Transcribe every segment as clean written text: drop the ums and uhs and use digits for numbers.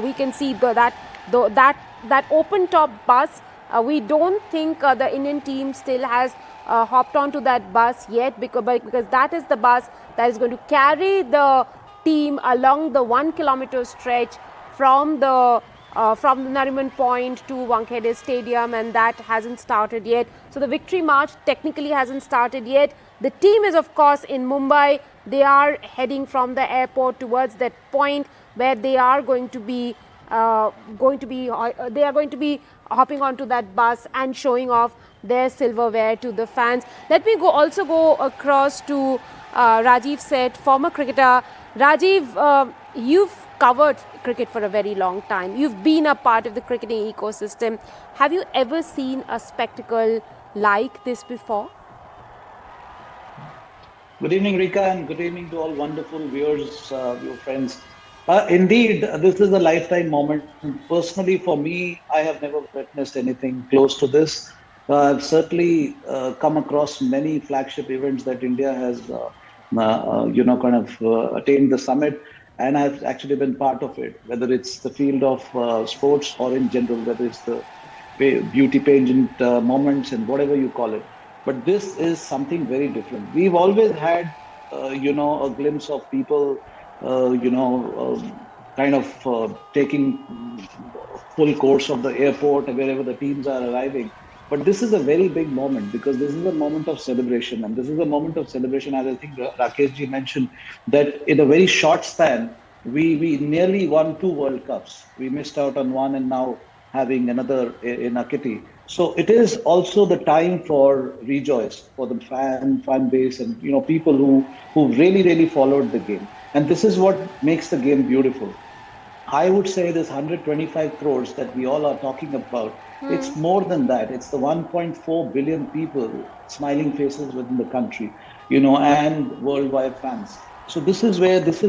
we can see that open top bus. We don't think the Indian team still has hopped onto that bus yet, because that is the bus that is going to carry the team along the 1 kilometer stretch from the Nariman Point to Wankhede Stadium, and that hasn't started yet. So the victory march technically hasn't started yet. The team is, of course, in Mumbai. They are heading from the airport towards that point where they are going to be hopping onto that bus and showing off their silverware to the fans. Let me also go across to Rajiv Seth, former cricketer. Rajiv, you've covered cricket for a very long time. You've been a part of the cricketing ecosystem. Have you ever seen a spectacle like this before? Good evening, Rika, and good evening to all wonderful viewers, your friends. Indeed, this is a lifetime moment. Personally, for me, I have never witnessed anything close to this. I've certainly come across many flagship events that India has, attained the summit, and I've actually been part of it. Whether it's the field of sports or in general, whether it's the beauty pageant moments and whatever you call it. But this is something very different. We've always had, a glimpse of people, taking full course of the airport wherever the teams are arriving. But this is a very big moment because this is a moment of celebration. And this is a moment of celebration, as I think Rakesh ji mentioned, that in a very short span, we nearly won 2 World Cups. We missed out on one and now having another in our kitty. So it is also the time for rejoice for the fan base and people who really followed the game. And this is what makes the game beautiful. I would say this 125 crores that we all are talking about, it's more than that. It's the 1.4 billion people, smiling faces within the country, and worldwide fans. So this is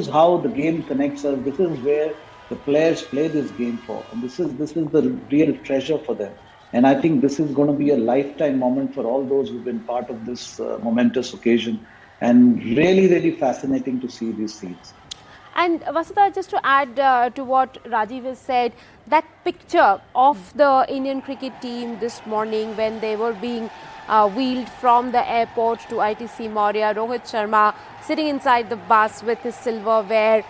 how the game connects us. This is where the players play this game for. And this is the real treasure for them. And I think this is going to be a lifetime moment for all those who've been part of this momentous occasion. And really fascinating to see these scenes. And Vasudha, just to add to what Rajiv has said, that picture of the Indian cricket team this morning when they were being wheeled from the airport to ITC Maurya, Rohit Sharma sitting inside the bus with his silverware,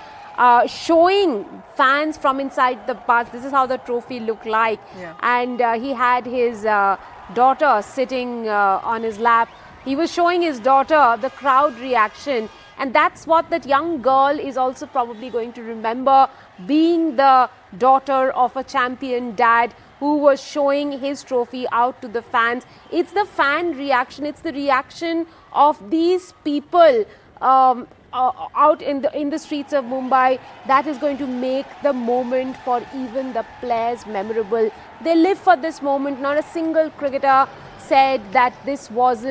showing fans from inside the bus, this is how the trophy looked like. Yeah. And he had his daughter sitting on his lap. He was showing his daughter the crowd reaction. And that's what that young girl is also probably going to remember, being the daughter of a champion dad who was showing his trophy out to the fans. It's the fan reaction. It's the reaction of these people out in the streets of Mumbai that is going to make the moment for even the players memorable. They live for this moment. Not a single cricketer said that this was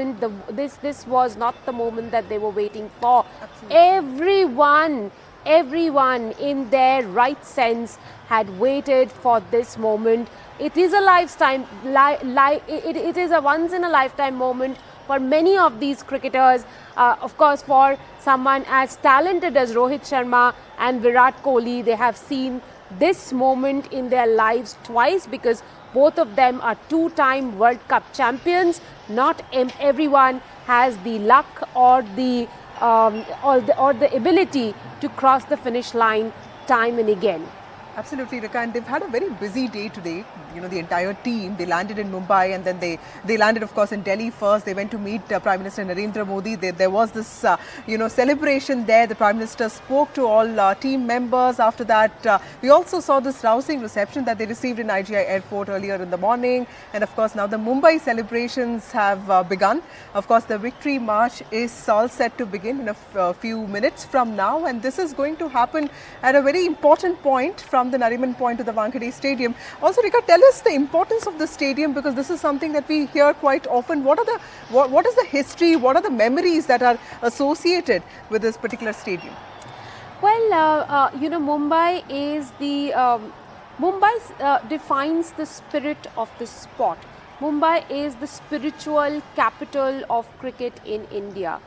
not the moment that they were waiting for. Absolutely. Everyone in their right sense had waited for this moment. It is a lifetime, it is a once in a lifetime moment for many of these cricketers. Of course, for someone as talented as Rohit Sharma and Virat Kohli, they have seen this moment in their lives twice because both of them are two-time World Cup champions. Not everyone has the luck or the ability to cross the finish line time and again. Absolutely, Rika, and they've had a very busy day today. The entire team, they landed in Mumbai and then they landed, of course, in Delhi first. They went to meet Prime Minister Narendra Modi. There was this, celebration there. The Prime Minister spoke to all team members. After that, we also saw this rousing reception that they received in IGI Airport earlier in the morning. And, of course, now the Mumbai celebrations have begun. Of course, the victory march is all set to begin in a few minutes from now. And this is going to happen at a very important point from the Nariman Point to the Wankhede Stadium. Also, Rika, tell us the importance of the stadium because this is something that we hear quite often. What is the history? What are the memories that are associated with this particular stadium? Well, Mumbai is Mumbai defines the spirit of the sport. Mumbai is the spiritual capital of cricket in India.